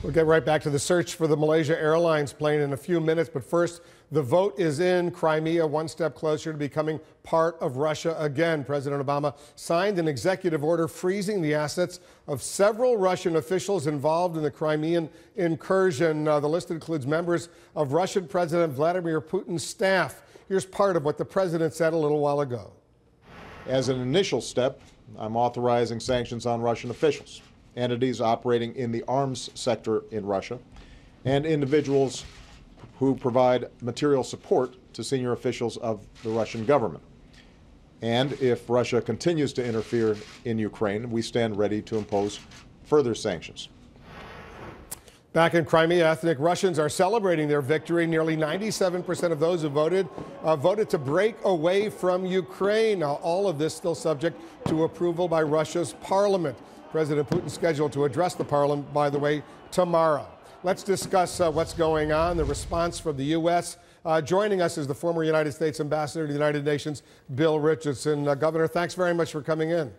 We'll get right back to the search for the Malaysia Airlines plane in a few minutes. But first, the vote is in. Crimea one step closer to becoming part of Russia again. President Obama signed an executive order freezing the assets of several Russian officials involved in the Crimean incursion. The list includes members of Russian President Vladimir Putin's staff. Here's part of what the president said a little while ago. As an initial step, I'm authorizing sanctions on Russian officials, entities operating in the arms sector in Russia, and individuals who provide material support to senior officials of the Russian government. And if Russia continues to interfere in Ukraine, we stand ready to impose further sanctions. Back in Crimea, ethnic Russians are celebrating their victory. Nearly 97% of those who voted to break away from Ukraine. Now, all of this still subject to approval by Russia's parliament. President Putin scheduled to address the parliament, by the way, tomorrow. Let's discuss what's going on, the response from the U.S. Joining us is the former United States Ambassador to the United Nations, Bill Richardson. Governor, thanks very much for coming in.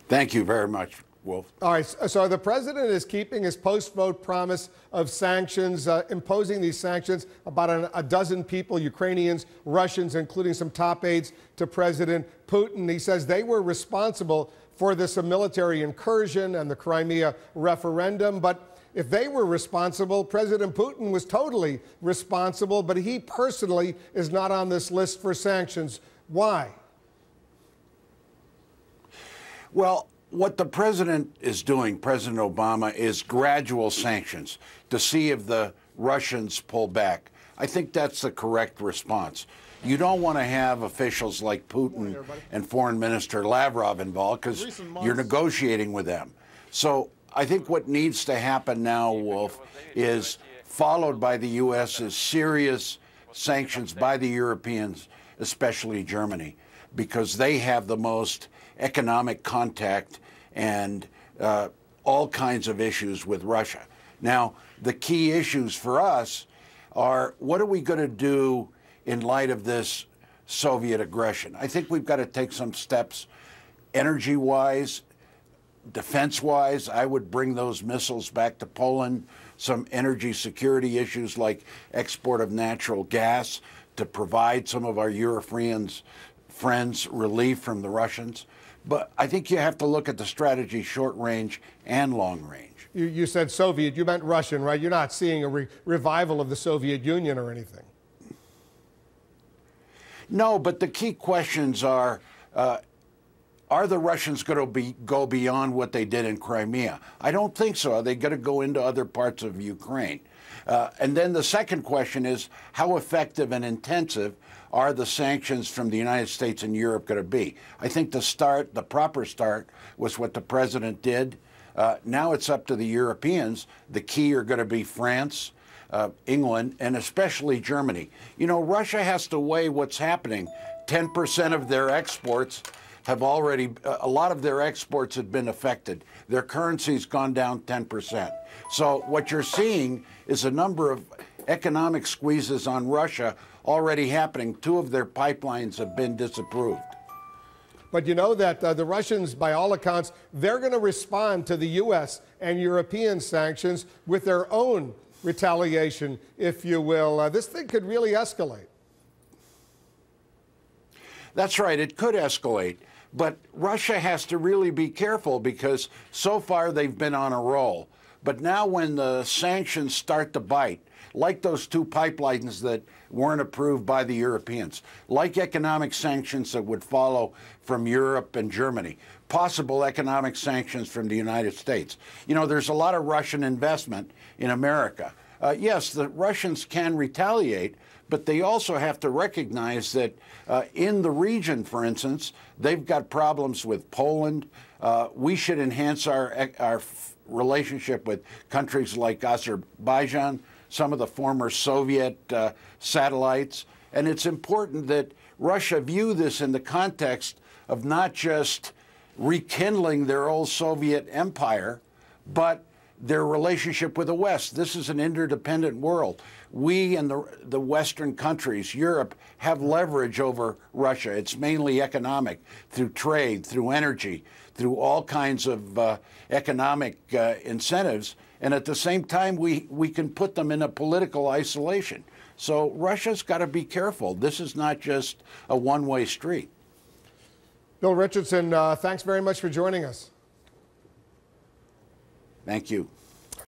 Thank you very much, Wolf. All right, so the president is keeping his post-vote promise of sanctions, imposing these sanctions about a dozen people, Ukrainians, Russians, including some top aides to President Putin. He says they were responsible for this military incursion and the Crimea referendum. But if they were responsible, President Putin was totally responsible, but he personally is not on this list for sanctions. Why? Well, what the president is doing, President Obama, is gradual sanctions to see if the Russians pull back. I think that's the correct response. You don't want to have officials like Putin and Foreign Minister Lavrov involved because you're negotiating with them. So I think what needs to happen now, Wolf, is followed by the U.S. is serious sanctions by the Europeans, especially Germany, because they have the most economic contact and all kinds of issues with Russia. Now, the key issues for us are, what are we going to do in light of this Soviet aggression? I think we've got to take some steps energy-wise, defense-wise. I would bring those missiles back to Poland, some energy security issues like export of natural gas to provide some of our European friends relief from the Russians. But I think you have to look at the strategy short range and long range. You said Soviet, you meant Russian, right? You're not seeing a revival of the Soviet Union or anything. No, but the key questions are the Russians going to go beyond what they did in Crimea? I don't think so. Are they going to go into other parts of Ukraine? And then the second question is, how effective and intensive are the sanctions from the United States and Europe going to be? I think the proper start was what the president did. Now it's up to the Europeans. The key are going to be France, England, and especially Germany. You know, Russia has to weigh what's happening. 10% of their exports have already, a lot of their exports have been affected. Their currency's gone down 10%. So what you're seeing is a number of economic squeezes on Russia already happening. 2 of their pipelines have been disapproved. But you know that the Russians, by all accounts, they're going to respond to the U.S. and European sanctions with their own retaliation, if you will. This thing could really escalate. That's right. It could escalate. But Russia has to really be careful because so far they've been on a roll. But now when the sanctions start to bite, like those 2 pipelines that weren't approved by the Europeans, like economic sanctions that would follow from Europe and Germany, possible economic sanctions from the United States. You know, there's a lot of Russian investment in America. Yes, the Russians can retaliate, but they also have to recognize that in the region, for instance, they've got problems with Poland. We should enhance our relationship with countries like Azerbaijan, some of the former Soviet satellites. And it's important that Russia view this in the context of not just rekindling their old Soviet empire, but their relationship with the West. This is an interdependent world. We and the Western countries, Europe, have leverage over Russia. It's mainly economic, through trade, through energy, through all kinds of economic incentives, and at the same time we can put them in a political isolation. So Russia's got to be careful. This is not just a one-way street. Bill Richardson, thanks very much for joining us. Thank you.